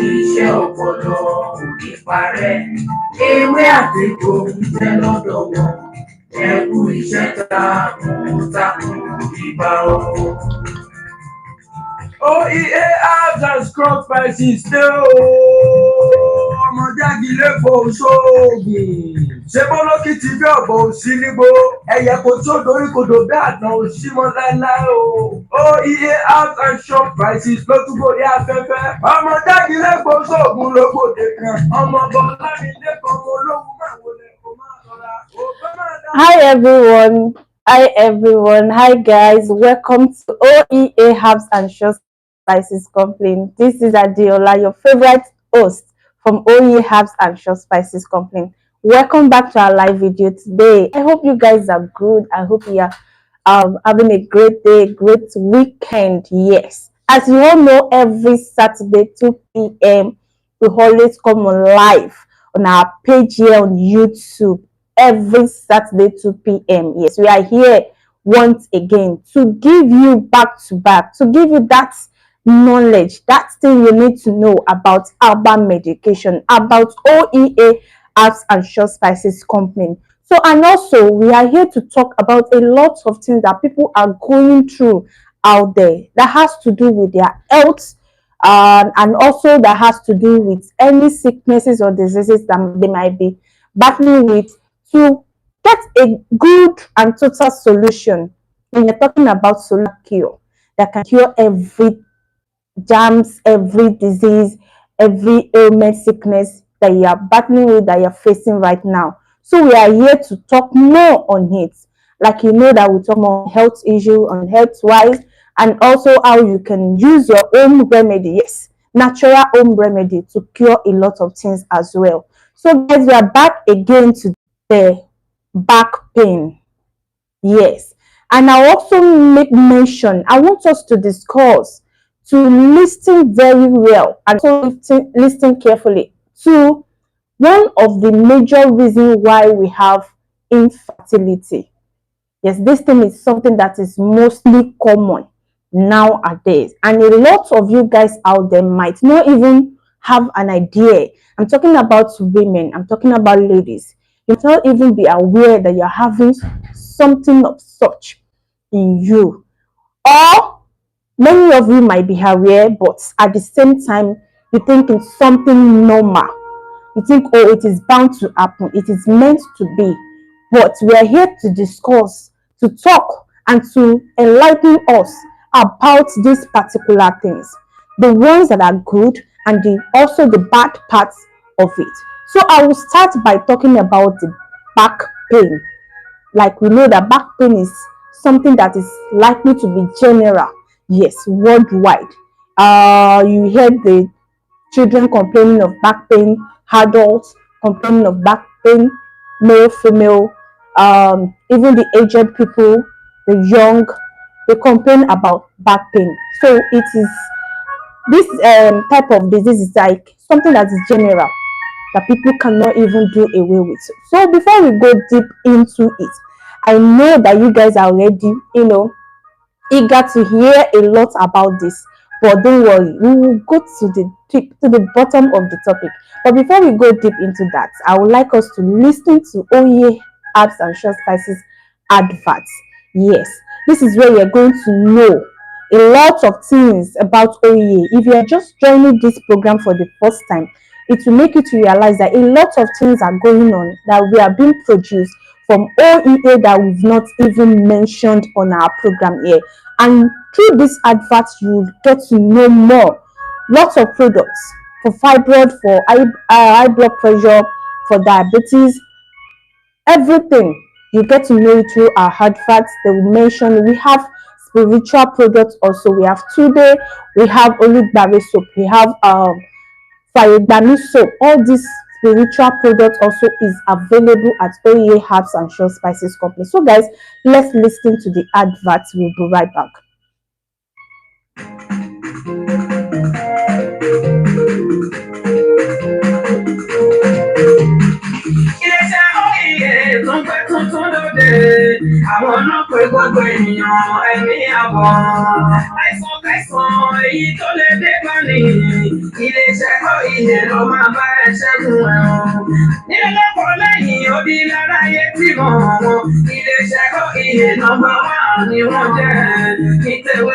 Iṣẹ́ ọpọlọ òní parẹ́, ewé àtẹ̀kọ́ ń tẹ́ lọ́dọ̀ wọn, ẹkú iṣẹ́ takuntakun ìbà o. OEA herbs and scrub spices dé o. Ọmọdé agilẹ́kọ̀ọ́ ṣóògùn. Ṣé bọ́lọ́kìtì bí ọ̀bọ̀ òsì nígbó? Ẹyẹ kò tó dorí kodò bí àtàn òsì mọ́ láéláé o. OEA herbs and scrub spices ló tún gòrí afẹ́fẹ́. Ọmọdé agilẹ́kọ̀ọ́ ṣóògùn ló gbòde kan. Ọmọ bọ̀ọ̀lá mi lẹ́kọ̀ọ́ ọmọ ológun máa wọlé kó máa lọ́ra. Hi everyone. Hi everyone. Hi guys. Welcome to OEA Herbs and Shrub Spices Company. This is Adiola, your favorite host from OEA Herbs and Shrub Spices Company. Welcome back to our live video today. I hope you guys are good. I hope you are having a great day, great weekend. Yes. As you all know, every Saturday 2 p.m. we always come on live on our page here on YouTube. Every Saturday 2 p.m. Yes, we are here once again to give you back to back, to give you that knowledge, that thing you need to know about herbal medication, about OEA Herbs and Shrub Spices Company. So, and also we are here to talk about a lot of things that people are going through out there that has to do with their health, and also that has to do with any sicknesses or diseases that they might be battling with, to get a good and total solution. When you're talking about solar cure that can cure every germs, every disease, every ailment, sickness that you are battling with, that you're facing right now. So we are here to talk more on it. Like, you know that we talk more on health issue, on health wise, and also how you can use your own remedy. Yes, natural home remedy to cure a lot of things as well. So guys, we are back again to the back pain. Yes, and I also make mention, I want us to discuss, to listen very well and also listen carefully to one of the major reasons why we have infertility. Yes, this thing is something that is mostly common nowadays, and a lot of you guys out there might not even have an idea. I'm talking about women, I'm talking about ladies. You might not even be aware that you're having something of such in you, or many of you might be aware, but at the same time you think it's something normal. You think, oh, it is bound to happen, it is meant to be. But we are here to discuss, to talk, and to enlighten us about these particular things, the ones that are good and also the bad parts of it. So I will start by talking about the back pain. Like, we know that back pain is something that is likely to be general, yes, worldwide. You hear the children complaining of back pain, adults complaining of back pain, male, female, even the aged people, the young, they complain about back pain. So it is this type of disease is like something that is general, that people cannot even do away with. So before we go deep into it, I know that you guys are already, eager to hear a lot about this, but don't worry, we will go to the bottom of the topic. But before we go deep into that, I would like us to listen to OEA Herbs and Shrub Spices adverts. Yes, this is where you're going to know a lot of things about OEA. If you are just joining this program for the first time, it will make you to realize that a lot of things are going on that we are being produced from OEA that we've not even mentioned on our program here. And through this advert, you get to know more. Lots of products for fibroid, for high blood pressure, for diabetes, everything. You get to know it through our adverts. They will mention we have spiritual products also. We have today, we have Olugbare soap, we have Fayegbami soap. All these spiritual products also is available at OEA Herbs and Shrub Spices Company. So guys, let's listen to the adverts. We'll be right back. tuntun lóde, àwọn náà pé gbogbo ènìyàn ẹ̀mí àbọ̀. Àìsàn kẹsàn-án èyí tó lè dé bá ní iléeṣẹ́ OEA ló máa bá ẹ ṣẹ́gun ẹ̀rùn. Nílé lọ́kọ̀ lẹ́yìn odi lára ayé tí mọ̀ wọn, iléeṣẹ́ OEA nọ́mbà 1 ni wọ́n jẹ́ ní tewé.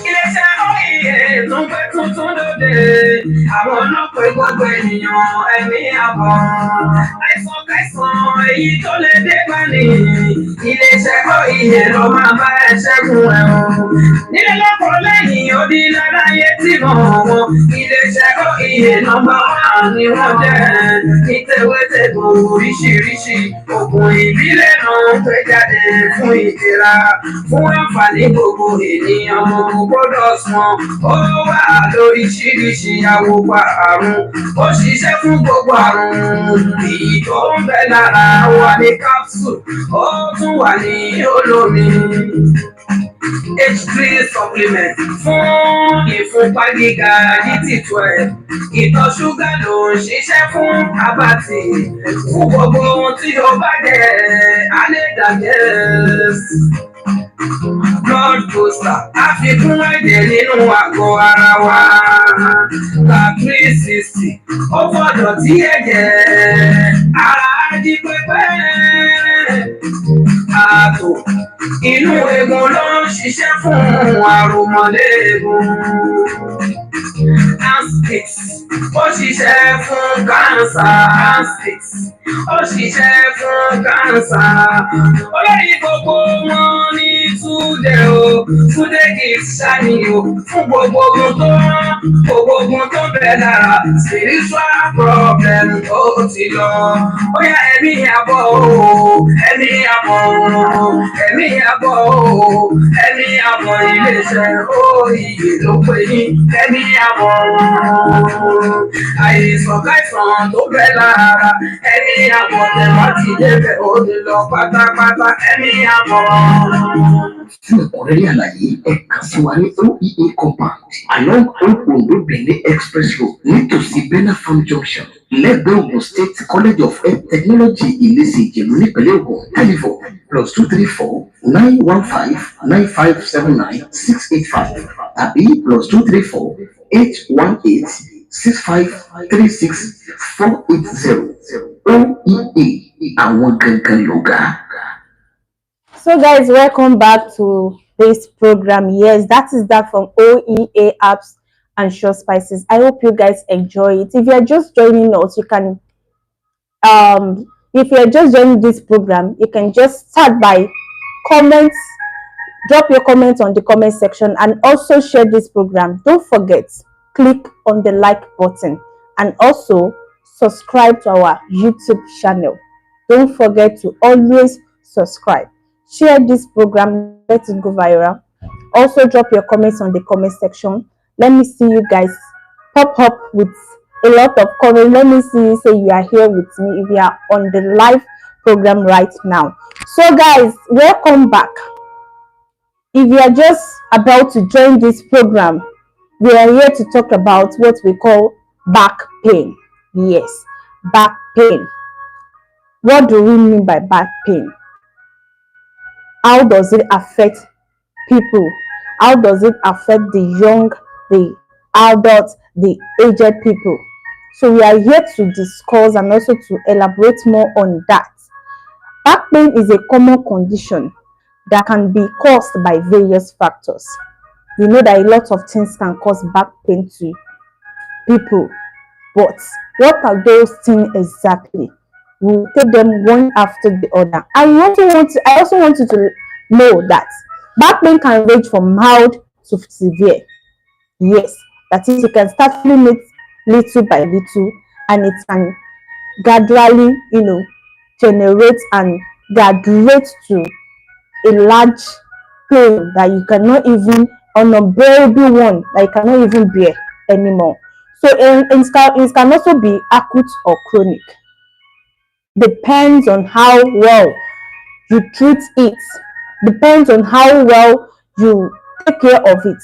Iléeṣẹ́ OEA tó ń pẹ́ tuntun lóde, àwọn náà pé gbogbo ènìyàn ẹ̀mí àbọ̀. Àìsàn kẹsàn-án èyí tó lè dé bá ní iléeṣẹ́ OEA ló máa bá ẹ ṣẹ́gun ẹ̀rùn. Nílé lọ́kọ̀ lẹ́yìn odi lára ayé tí mọ̀ wọn, iléeṣẹ́ OEA nọ́mbà 1 ni wọ́n jẹ́ ní tewétèbò oríṣiríṣi ògùn ìbílẹ̀ náà ń gbé jáde fún ìlera fún àǹfààní gbogbo ènìyàn gbogbo gbọ́dọ̀ sàn. Ó wà lóríṣiríṣi àwòpá àrùn, ó ṣiṣẹ́ fún gbogbo àrùn èyí tó ń bẹ lára wa ní capsule, ó tún wà ní olómi. H3 supplement fún ìfúnpá gíga GT12, ìtọ̀ ṣúgà ló ń ṣiṣẹ́ fún abàtì fún gbogbo ohun tí ó bá jẹ á lè digest. Blood booster àfikún ẹ̀jẹ̀ nínú àgọ́ ara wa. Tàbí ó fọ̀dọ̀ tí ẹ̀jẹ̀ ara jí pépé. Ààtò inú eegun ló ń ṣiṣẹ́ fún àròmọléegun. Anstix ó ṣiṣẹ́ fún kánsà. Anstix ó ṣiṣẹ́ fún kánsà. Olórí gbogbo wọn ní Túndé o, Túndé kì í ṣàní o fún gbogbo ogun tó bẹ lára spiritual problem ó ti lọ. Ó yá ẹ̀mí àbọ̀ o, ẹ̀mí àbọ̀ ẹ̀mí àbọ̀ o, ẹ̀mí àbọ̀ iléeṣẹ́ OEA ló pè ní ẹ̀mí àbọ̀. Àìsàn káìsàn tó bẹ lára ẹ̀mí àbọ̀ tẹ̀wá ti débẹ̀ ó lè lọ pátápátá ẹ̀mí àbọ̀. Fún ẹ̀kúnrẹ́rẹ́ àlàyé ẹ kàn sí wa ní OEA compound along Ondo Benin Express Road nítòsí Bena Farm Junction lẹ́gbẹ̀ẹ́ Ogun State College of Health Technology Ilese Ìjẹ̀bú nípínlẹ̀ Ògùn. Telephone +234 915 9579 685 tàbí +234 818 6536 480. OEA àwọn gangan lọ̀gá. So guys, welcome back to this program. Yes, that is that from OEA Apps and Sure Spices. I hope you guys enjoy it. If you're just joining us, you can if you're just joining this program, you can just start by comments, drop your comments on the comment section, and also share this program. Don't forget, click on the like button and also subscribe to our YouTube channel. Don't forget to always subscribe. Share this program, let it go viral. Also drop your comments on the comment section. Let me see you guys pop up with a lot of comments. Let me see you say you are here with me if you are on the live program right now. So guys, welcome back. If you are just about to join this program, we are here to talk about what we call back pain. Yes, back pain. What do we mean by back pain? How does it affect people? How does it affect the young, the adults, the aged people? So we are here to discuss and also to elaborate more on that. Back pain is a common condition that can be caused by various factors. You know that a lot of things can cause back pain to people, but what are those things exactly? We'll take them one after the other. I also want you to know that back pain can range from mild to severe. Yes, that is, you can start feeling it little by little, and it can gradually, generate and graduate to a large pain that you cannot even, unbearable one that you cannot even bear anymore. So it can also be acute or chronic. Depends on how well you treat it, depends on how well you take care of it.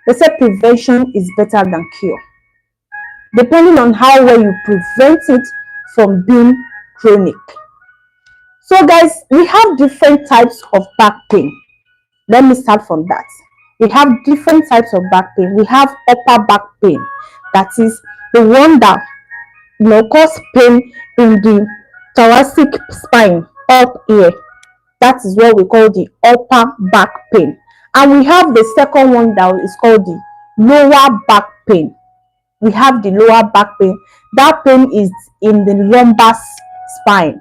They say prevention is better than cure, depending on how well you prevent it from being chronic. So guys, we have different types of back pain. Let me start from that. We have different types of back pain. We have upper back pain, that is the one that cause pain in the thoracic spine up here. That is what we call the upper back pain. And we have the second one that is called the lower back pain. We have the lower back pain. That pain is in the lumbar spine.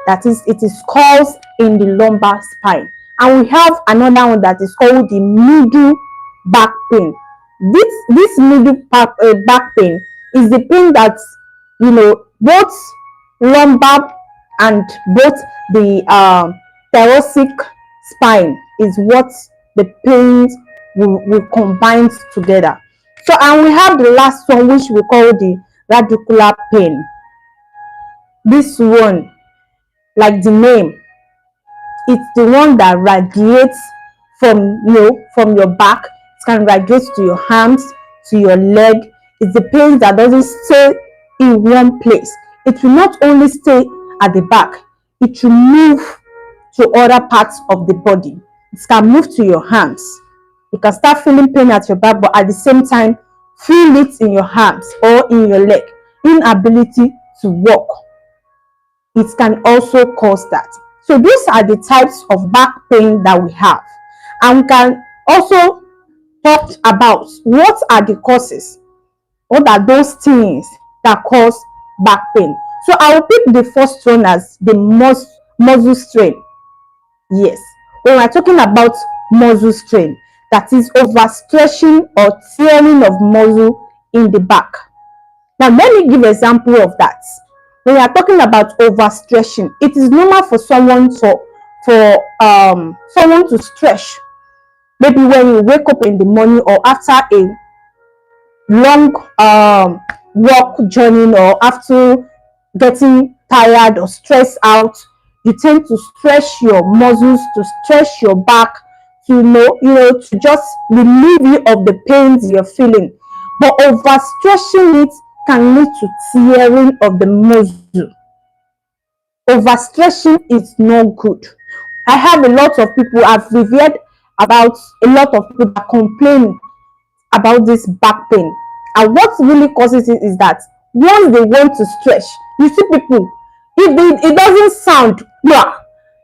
That is, it is caused in the lumbar spine. And we have another one that is called the middle back pain. This middle back pain is the pain that both lumbar and both the thoracic spine is what the pains will combine together. So, and we have the last one, which we call the radicular pain. This one, like the name, it's the one that radiates from from your back. It can radiate to your arms, to your leg. It's the pain that doesn't stay in one place. It will not only stay at the back, it will move to other parts of the body. It can move to your hands. You can start feeling pain at your back, but at the same time feel it in your arms or in your leg. Inability to walk, it can also cause that. So these are the types of back pain that we have, and we can also talk about what are the causes, what are those things that cause back pain. So I will pick the first one as the muscle strain. Yes, when we're talking about muscle strain, that is overstretching or tearing of muscle in the back. Now let me give an example of that. When we are talking about overstretching, it is normal for someone to stretch, maybe when you wake up in the morning or after a long walk journey, or after getting tired or stressed out. You tend to stretch your muscles, to stretch your back, to to just relieve you of the pains you're feeling. But overstretching it can lead to tearing of the muscle. Overstretching is not good. I have a lot of people, I've revered about a lot of people that complain about this back pain. And what really causes it is that once they want to stretch, you see people, if it doesn't sound,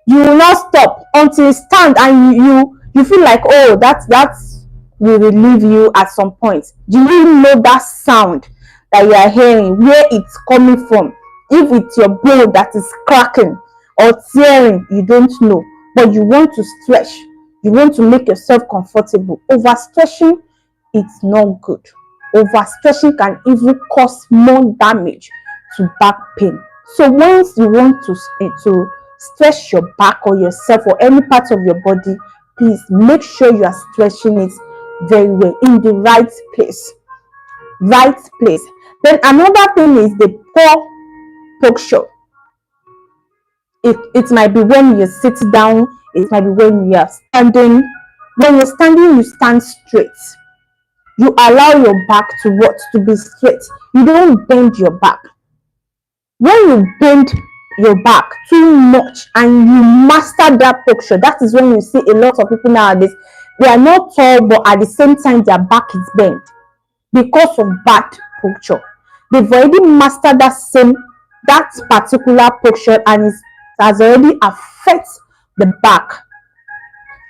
you will not stop until you stand, and you feel like, oh, that will relieve you at some point. Do you know that sound that you are hearing, where it's coming from? If it's your bone that is cracking or tearing, you don't know, but you want to stretch, you want to make yourself comfortable. Overstretching, it's not good. Overstretching can even cause more damage to back pain. So once you want to stretch your back or yourself or any part of your body, please make sure you are stretching it very well in the right place. Then another thing is the poor posture. It might be when you sit down, it might be when you are standing. When you're standing, you stand straight. You allow your back to be straight. You don't bend your back. When you bend your back too much and you master that posture, that is when you see a lot of people nowadays, they are not tall, but at the same time their back is bent because of bad posture. They've already mastered that particular posture, and it has already affected the back.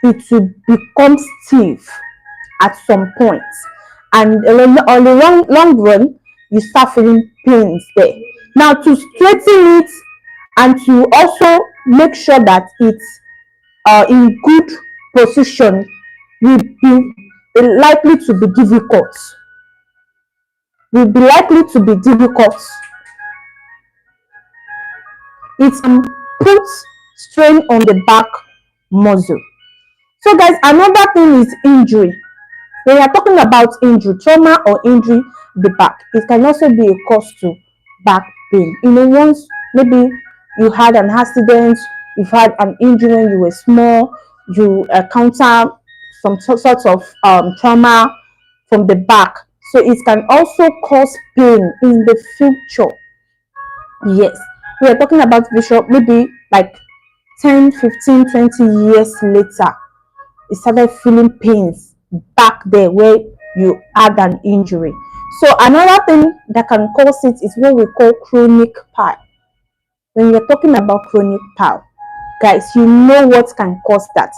It will become stiff at some point, and on the long run, you start feeling pains there. Now, to straighten it and to also make sure that it's in good position will be likely to be difficult. It puts strain on the back muscle. So guys, another thing is injury. When we are talking about injury, trauma or injury the back, it can also be a cause to back pain. Once maybe you had an accident, you've had an injury when you were small, you encounter some sort of trauma from the back, so it can also cause pain in the future. Yes, we are talking about visual, maybe like 10, 15, 20 years later, you started feeling pains back there where you had an injury. So another thing that can cause it is what we call chronic pain. When you're talking about chronic pain, guys, you know what can cause that.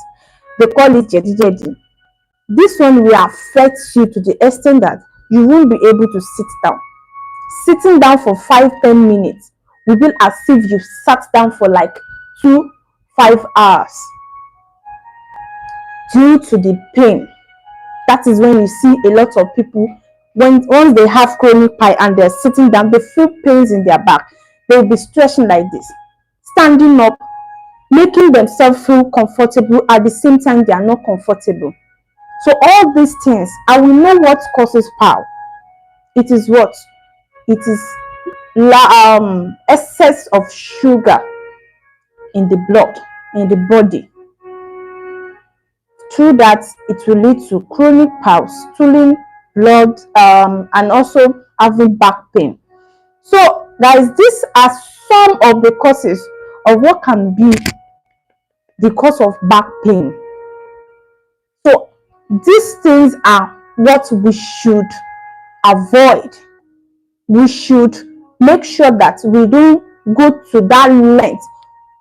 They call it jedi jedi. This one will affect you to the extent that you won't be able to sit down. Sitting down for 5-10 minutes will be as if you sat down for like 2-5 hours due to the pain. That is when you see a lot of people, once they have chronic pain and they're sitting down, they feel pains in their back. They'll be stretching like this, standing up, making themselves feel comfortable. At the same time, they are not comfortable. So all these things, and we know what causes pain. It is what? It is excess of sugar in the blood, in the body. Through that, it will lead to chronic pain, stooling blood, and also having back pain. So guys, these are some of the causes of what can be the cause of back pain. So these things are what we should avoid. We should make sure that we don't go to that length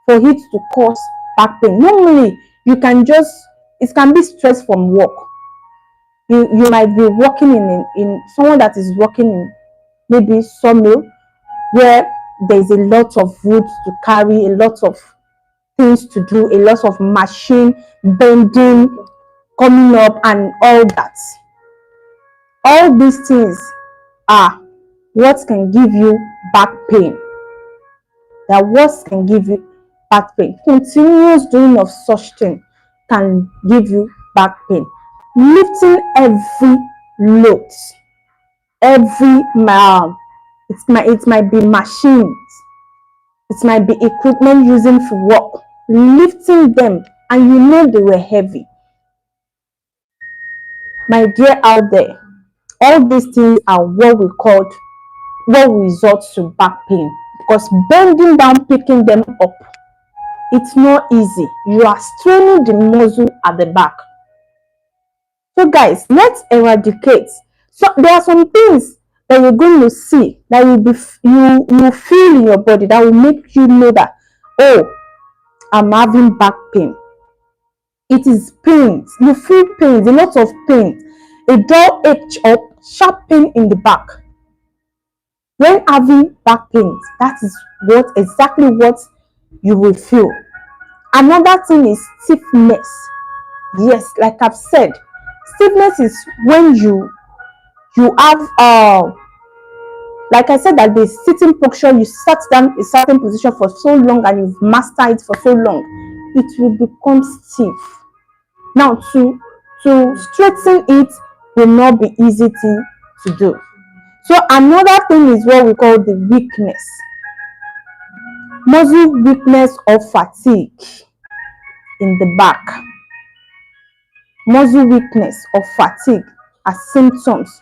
for it to cause back pain. Normally, you can just, it can be stress from work. You might be working in someone that is working in maybe sawmill, where there's a lot of wood to carry, a lot of things to do, a lot of machine bending coming up and all that. All these things are what can give you back pain. That what can give you back pain. Continuous doing of such thing can give you back pain. Lifting every load, every it might be machines, it might be equipment using for work, lifting them and you know they were heavy. My dear out there, all these things are what results to back pain, because bending down, picking them up, it's not easy. You are straining the muscle at the back. So guys, let's eradicate. So there are some things that you're going to see that you feel in your body that will make you know that, oh, I'm having back pain. It is pains. You feel pains, a lot of pain, a dull ache or sharp pain in the back. When having back pains, that is exactly what you will feel. Another thing is stiffness. Yes, like I've said, stiffness is when you have like I said, that the sitting posture, you sat down a certain position for so long and you've mastered it for so long, it will become stiff. Now to straighten it will not be easy thing to do. So another thing is what we call the weakness, muscle weakness or fatigue in the back. Muscle weakness or fatigue are symptoms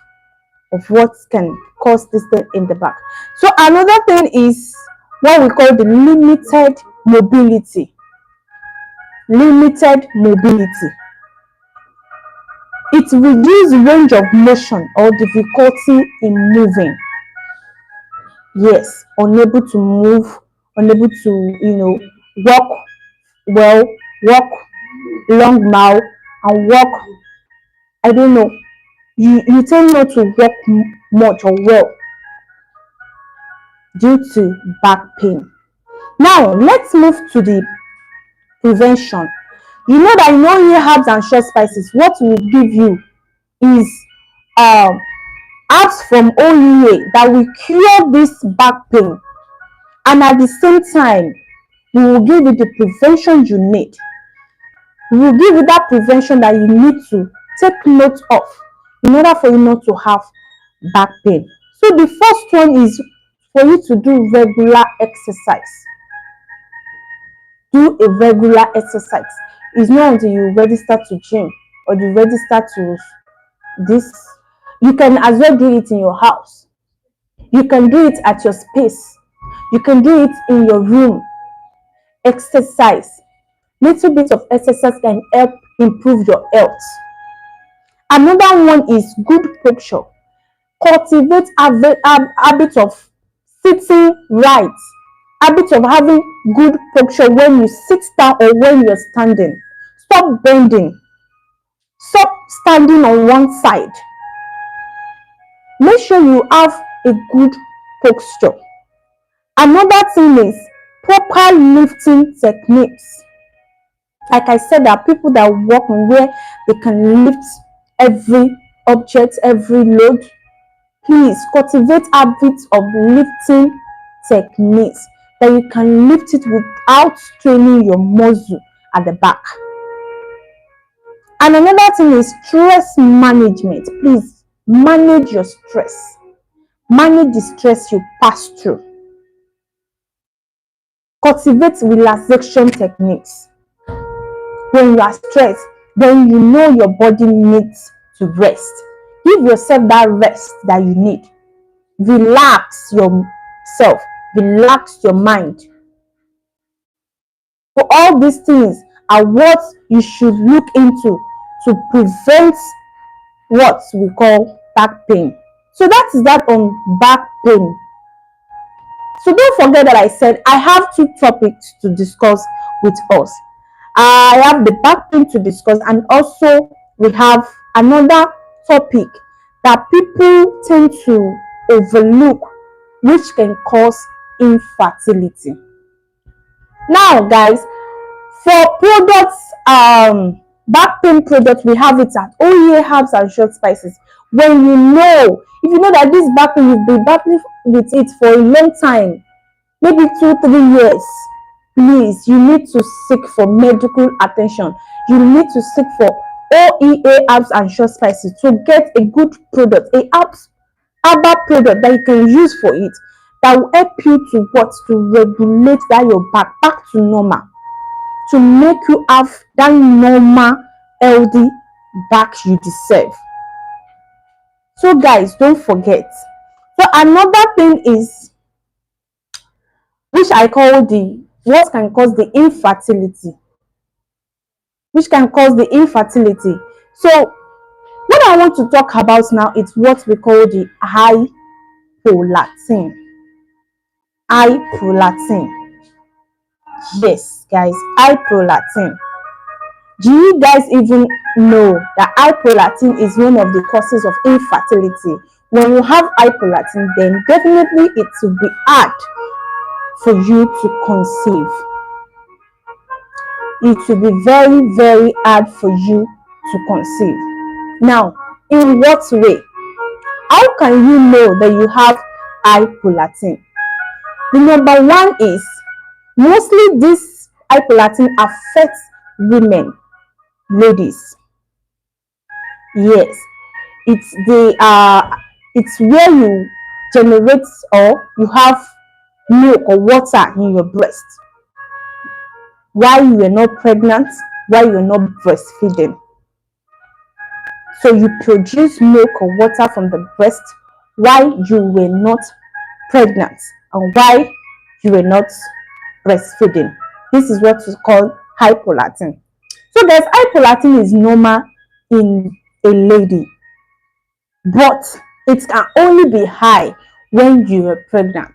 of what can cause this thing in the back. So another thing is what we call the limited mobility. Limited mobility. It reduces range of motion or difficulty in moving. Yes, unable to move, unable to, walk well, walk long mile, and walk, I don't know, you tend not to walk much or well due to back pain. Now, let's move to the prevention. You know that in OEA herbs and short spices, what we will give you is herbs from OEA that will cure this back pain, and at the same time, we will give you the prevention you need. We will give you that prevention that you need to take note of in order for you not to have back pain. So the first one is for you to do regular exercise. Do a regular exercise. It's not until you register to gym or you register to this. You can as well do it in your house. You can do it at your space. You can do it in your room. Exercise. Little bit of exercise can help improve your health. Another one is good posture. Cultivate habit of sitting right, habit of having good posture when you sit down or when you're standing. Stop bending. Stop standing on one side. Make sure you have a good posture. Another thing is proper lifting techniques. Like I said, there are people that work where they can lift every object, every load. Please cultivate habits of lifting techniques that you can lift it without straining your muscle at the back. And another thing is stress management. Please manage your stress. Manage the stress you pass through. Cultivate relaxation techniques. When you are stressed, then you know your body needs to rest. Give yourself that rest that you need. Relax yourself. Relax your mind. So all these things are what you should look into to prevent what we call back pain. So that is that on back pain. So don't forget that I said I have two topics to discuss with us. I have the back pain to discuss, and also we have another topic that people tend to overlook, which can cause infertility. Now guys, for products, back pain products, we have it at OEA Herbs and Short Spices. When if you know that this back pain, you've been battling with it for a long time, maybe 2-3 years, please, you need to seek for medical attention. You need to seek for OEA Herbs and Short Spices to get a good product, a herbal product that you can use for it, that will help you to regulate that your back to normal, to make you have that normal healthy back you deserve. So guys, don't forget. So another thing is, which I call what can cause the infertility. So what I want to talk about now is what we call the hyperprolactin. Yes guys, hyperprolactin. Do you guys even know that hyperprolactin is one of the causes of infertility? When you have hyperprolactin, then definitely it will be hard for you to conceive. It will be very, very hard for you to conceive. Now, in what way? How can you know that you have hyperprolactin? The number one is, mostly this hyperprolactin affects women, ladies. Yes, it's where you generate or you have milk or water in your breast while you are not pregnant, while you are not breastfeeding. So you produce milk or water from the breast while you were not pregnant and while you were not breastfeeding. This is what is called hyperprolactin. So guys, hyperprolactin is normal in a lady, but it can only be high when you are pregnant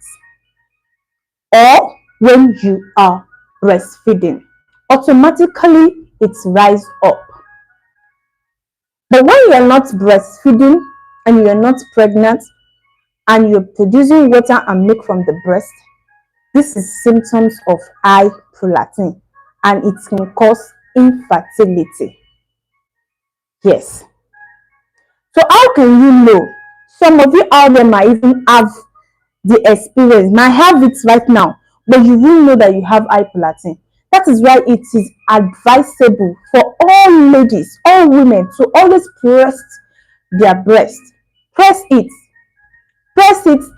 or when you are breastfeeding. Automatically it rises up. But when you are not breastfeeding and you are not pregnant and you're producing water and milk from the breast, this is symptoms of high prolactin and it can cause infertility. Yes. So how can you know? Some of you out there might even have the experience, might have it right now, but you will know that you have high prolactin. That is why it is advisable for all ladies, all women, to always press their breast. Press it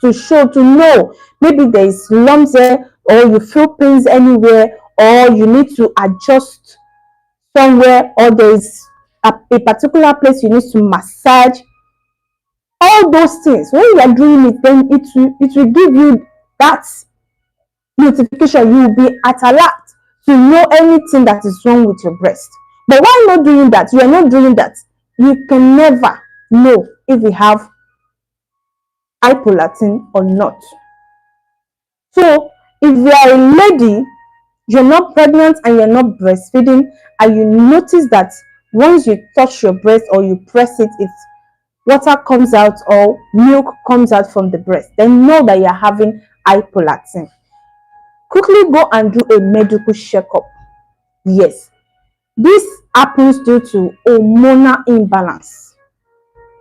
to show, to know maybe there is lumps there, or you feel pains anywhere, or you need to adjust somewhere, or there is a particular place you need to massage, all those things. When you are doing it, then it will give you that notification. You will be at alert to know anything that is wrong with your breast. But while not doing that, you are not doing that, you can never know if you have hyperprolactin or not. So if you are a lady, you're not pregnant and you're not breastfeeding, and you notice that once you touch your breast or you press it, it's water comes out or milk comes out from the breast, then know that you're having hyperprolactin. Quickly go and do a medical checkup. Yes, this happens due to hormonal imbalance.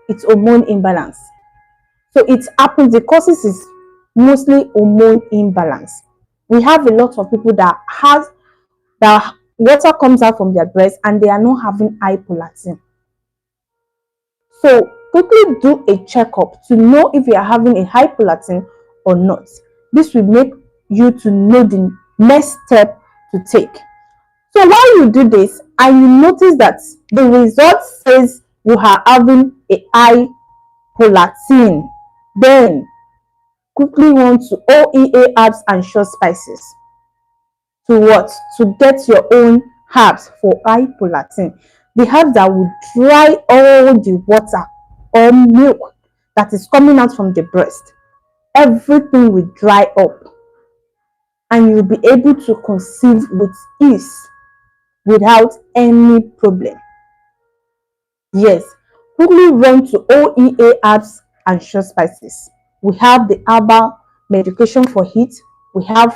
It's hormone imbalance. So it happens, the causes is mostly hormone imbalance. We have a lot of people that water comes out from their breast and they are not having hyperprolactin. So quickly do a checkup to know if you are having a hyperprolactin or not. This will make you to know the next step to take. So while you do this and you notice that the result says you are having a high prolactin, then quickly run to OEA herbs and short spices to what? To get your own herbs for high prolactin. The herbs that will dry all the water or milk that is coming out from the breast. Everything will dry up and you'll be able to conceive with ease without any problem. Yes, quickly run to OEA herbs and short spices. We have the herbal medication for heat. We have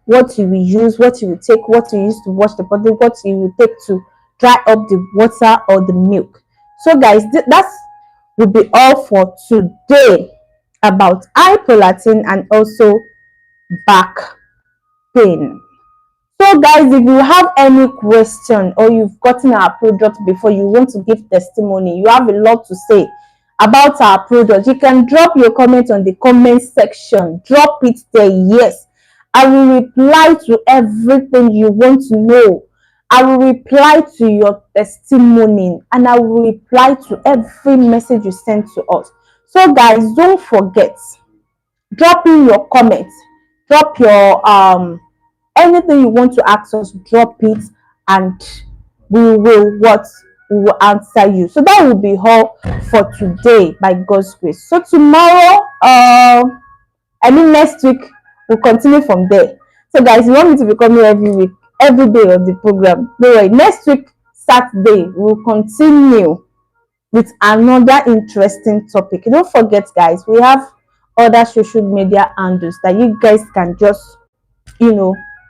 what you will use, what you will take, what you use to wash the body, what you will take to dry up the water or the milk. So guys, that will be all for today about hyperprolactin and also back pain. So guys, if you have any question or you've gotten our product before, you want to give testimony, you have a lot to say about our product, you can drop your comment on the comment section. Drop it there. Yes, I will reply to everything you want to know. I will reply to your testimony and I will reply to every message you send to us. So guys, don't forget, drop in your comments, drop your anything you want to ask us, drop it and we will answer you. So that will be all for today by God's grace. So tomorrow, next week, we'll continue from there. So guys, you want me to be coming every week, every day of the program, don't worry. Next week Saturday we'll continue with another interesting topic. Don't forget guys, we have other social media handles that you guys can just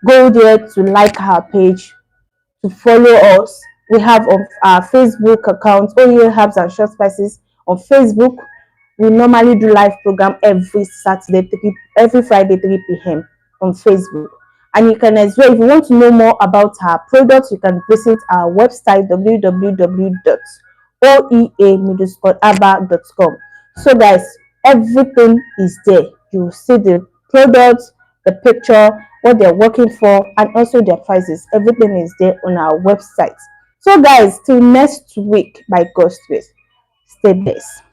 go there to like our page, to follow us. We have on our Facebook account, OEA Herbs and Short Spices on Facebook. We normally do live program every Saturday, every Friday 3 p.m. on Facebook. And you can as well, if you want to know more about our products, you can visit our website www.oea-aba.com. So guys, everything is there. You will see the products, the picture, what they're working for, and also their prices. Everything is there on our website. So guys, till next week by God's grace, stay blessed.